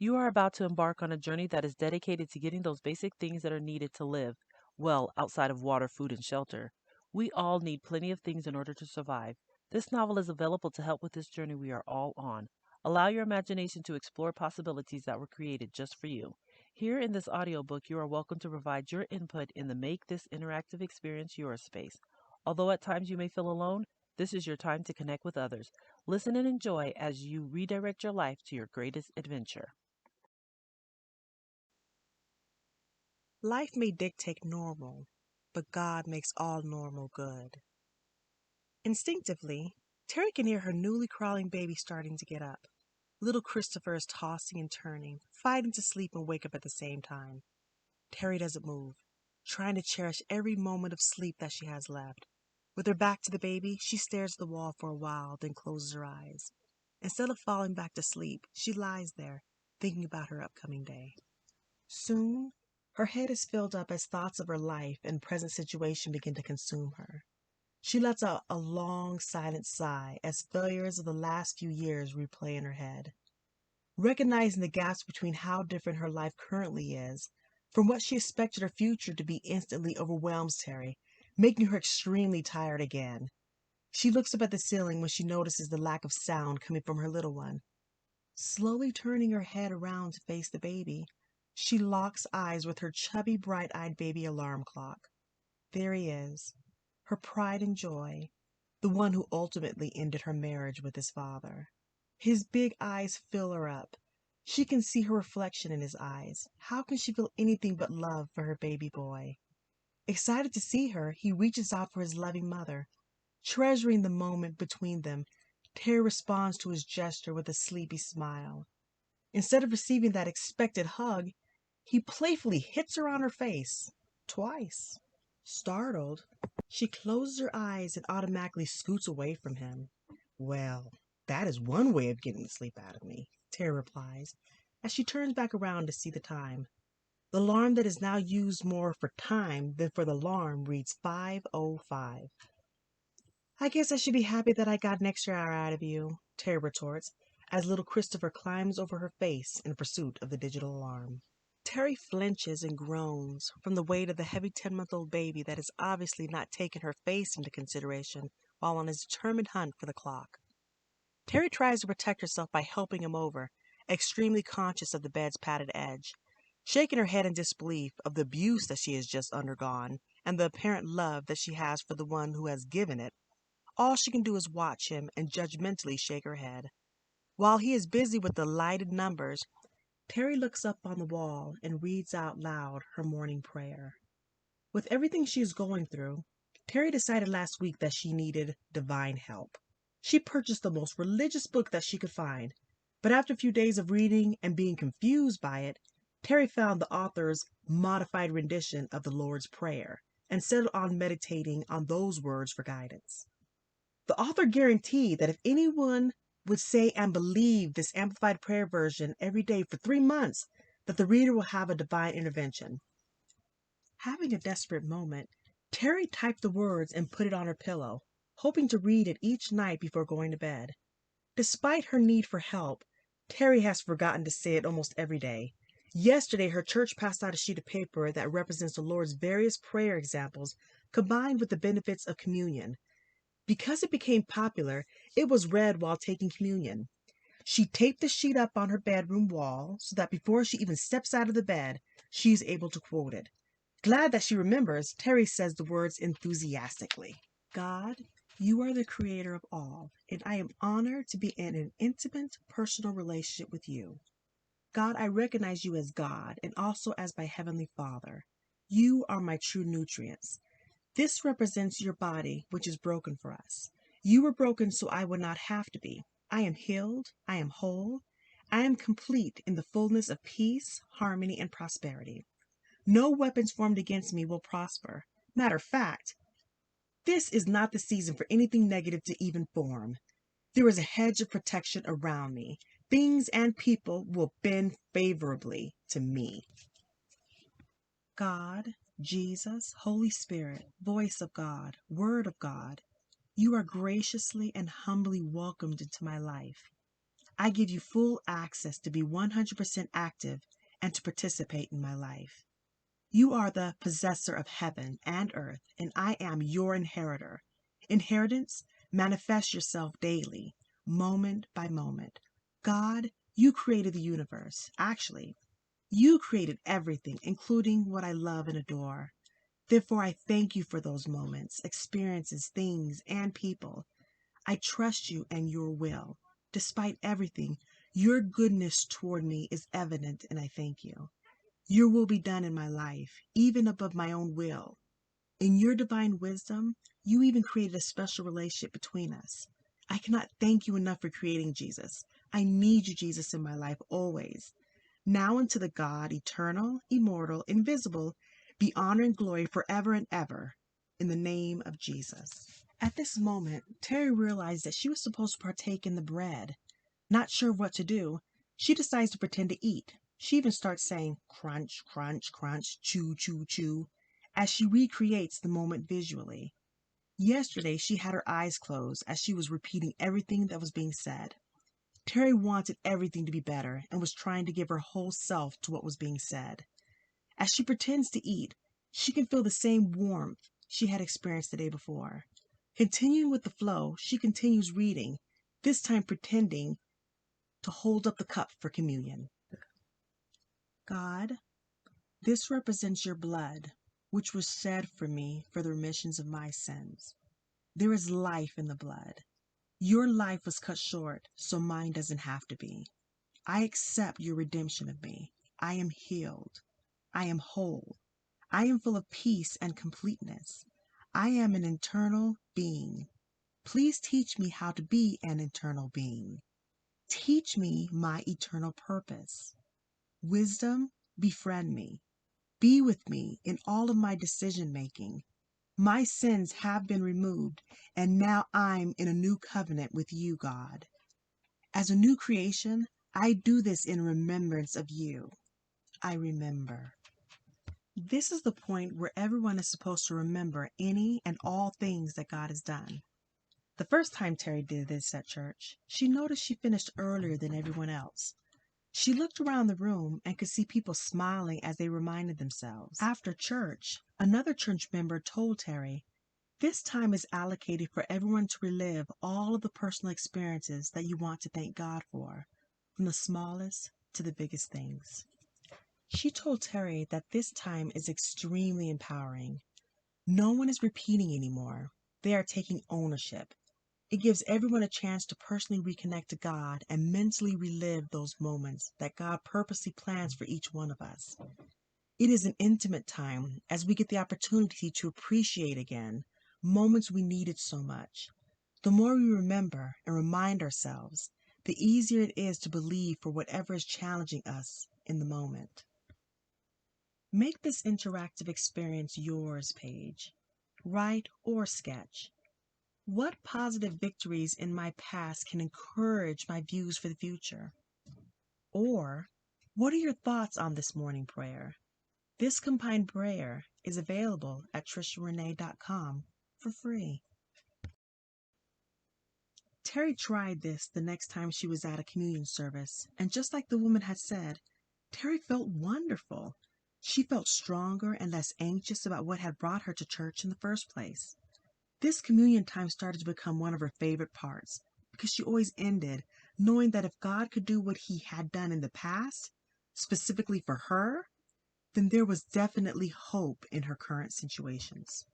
You are about to embark on a journey that is dedicated to getting those basic things that are needed to live, well, outside of water, food, and shelter. We all need plenty of things in order to survive. This novel is available to help with this journey we are all on. Allow your imagination to explore possibilities that were created just for you. Here in this audiobook, you are welcome to provide your input in the Make This Interactive Experience Your space. Although at times you may feel alone, this is your time to connect with others. Listen and enjoy as you redirect your life to your greatest adventure. Life may dictate normal, but God makes all normal good. Instinctively, Terry can hear her newly crawling baby starting to get up. Little Christopher is tossing and turning, fighting to sleep and wake up at the same time. Terry doesn't move, trying to cherish every moment of sleep that she has left. With her back to the baby, she stares at the wall for a while, then closes her eyes. Instead of falling back to sleep, she lies there, thinking about her upcoming day. Soon, her head is filled up as thoughts of her life and present situation begin to consume her. She lets out a long, silent sigh as failures of the last few years replay in her head. Recognizing the gaps between how different her life currently is from what she expected her future to be instantly overwhelms Terry, making her extremely tired again. She looks up at the ceiling when she notices the lack of sound coming from her little one. Slowly turning her head around to face the baby, she locks eyes with her chubby, bright-eyed baby alarm clock. There he is, her pride and joy, the one who ultimately ended her marriage with his father. His big eyes fill her up. She can see her reflection in his eyes. How can she feel anything but love for her baby boy? Excited to see her, he reaches out for his loving mother. Treasuring the moment between them, Terry responds to his gesture with a sleepy smile. Instead of receiving that expected hug, he playfully hits her on her face. Twice. Startled, she closes her eyes and automatically scoots away from him. Well, that is one way of getting the sleep out of me, Terry replies, as she turns back around to see the time. The alarm that is now used more for time than for the alarm reads 5:05. I guess I should be happy that I got an extra hour out of you, Terry retorts, as little Christopher climbs over her face in pursuit of the digital alarm. Terry flinches and groans from the weight of the heavy 10-month-old baby that has obviously not taken her face into consideration while on his determined hunt for the clock. Terry tries to protect herself by helping him over, extremely conscious of the bed's padded edge, shaking her head in disbelief of the abuse that she has just undergone and the apparent love that she has for the one who has given it. All she can do is watch him and judgmentally shake her head. While he is busy with the lighted numbers, Terry looks up on the wall and reads out loud her morning prayer. With everything she is going through, Terry decided last week that she needed divine help. She purchased the most religious book that she could find, but after a few days of reading and being confused by it, Terry found the author's modified rendition of the Lord's Prayer and settled on meditating on those words for guidance. The author guaranteed that if anyone would say and believe this amplified prayer version every day for 3 months, that the reader will have a divine intervention. Having a desperate moment, Terry typed the words and put it on her pillow, hoping to read it each night before going to bed. Despite her need for help, Terry has forgotten to say it almost every day. Yesterday, her church passed out a sheet of paper that represents the Lord's various prayer examples combined with the benefits of communion. Because it became popular, it was read while taking communion. She taped the sheet up on her bedroom wall so that before she even steps out of the bed, she is able to quote it. Glad that she remembers, Terry says the words enthusiastically. God, you are the creator of all, and I am honored to be in an intimate, personal relationship with you. God, I recognize you as God and also as my Heavenly Father. You are my true nutrients. This represents your body, which is broken for us. You were broken so I would not have to be. I am healed. I am whole. I am complete in the fullness of peace, harmony, and prosperity. No weapons formed against me will prosper. Matter of fact, this is not the season for anything negative to even form. There is a hedge of protection around me. Things and people will bend favorably to me. God, Jesus, Holy Spirit, voice of God, word of God, you are graciously and humbly welcomed into my life. I give you full access to be 100% active and to participate in my life. You are the possessor of heaven and earth, and I am your inheritor. Inheritance, manifest yourself daily, moment by moment. God, you created the universe. Actually, you created everything, including what I love and adore. Therefore, I thank you for those moments, experiences, things, and people. I trust you and your will. Despite everything, your goodness toward me is evident, and I thank you. Your will be done in my life, even above my own will. In your divine wisdom, you even created a special relationship between us. I cannot thank you enough for creating Jesus. I need you, Jesus, in my life always. Now unto the God, eternal, immortal, invisible, be honor and glory forever and ever, in the name of Jesus. At this moment, Terry realized that she was supposed to partake in the bread. Not sure what to do, she decides to pretend to eat. She even starts saying, crunch, crunch, crunch, chew, chew, chew, as she recreates the moment visually. Yesterday, she had her eyes closed as she was repeating everything that was being said. Terry wanted everything to be better and was trying to give her whole self to what was being said. As she pretends to eat, she can feel the same warmth she had experienced the day before. Continuing with the flow, she continues reading, this time pretending to hold up the cup for communion. God, this represents your blood, which was shed for me for the remissions of my sins. There is life in the blood. Your life was cut short, so mine doesn't have to be. I accept your redemption of me. I am healed. I am whole. I am full of peace and completeness. I am an internal being. Please teach me how to be an internal being. Teach me my eternal purpose. Wisdom, befriend me. Be with me in all of my decision making. My sins have been removed, and now I'm in a new covenant with you, God. As a new creation, I do this in remembrance of you. I remember. This is the point where everyone is supposed to remember any and all things that God has done. The first time Terry did this at church, she noticed she finished earlier than everyone else. She looked around the room and could see people smiling as they reminded themselves. After church, another church member told Terry, this time is allocated for everyone to relive all of the personal experiences that you want to thank God for, from the smallest to the biggest things. She told Terry that this time is extremely empowering. No one is repeating anymore. They are taking ownership. It gives everyone a chance to personally reconnect to God and mentally relive those moments that God purposely plans for each one of us. It is an intimate time as we get the opportunity to appreciate again moments we needed so much. The more we remember and remind ourselves, the easier it is to believe for whatever is challenging us in the moment. Make this interactive experience yours, Paige. Write or sketch. What positive victories in my past can encourage my views for the future? Or, what are your thoughts on this morning prayer? This combined prayer is available at trisharenee.com for free. Terry tried this the next time she was at a communion service, and just like the woman had said, Terry felt wonderful. She felt stronger and less anxious about what had brought her to church in the first place. This communion time started to become one of her favorite parts because she always ended knowing that if God could do what he had done in the past, specifically for her, then there was definitely hope in her current situations.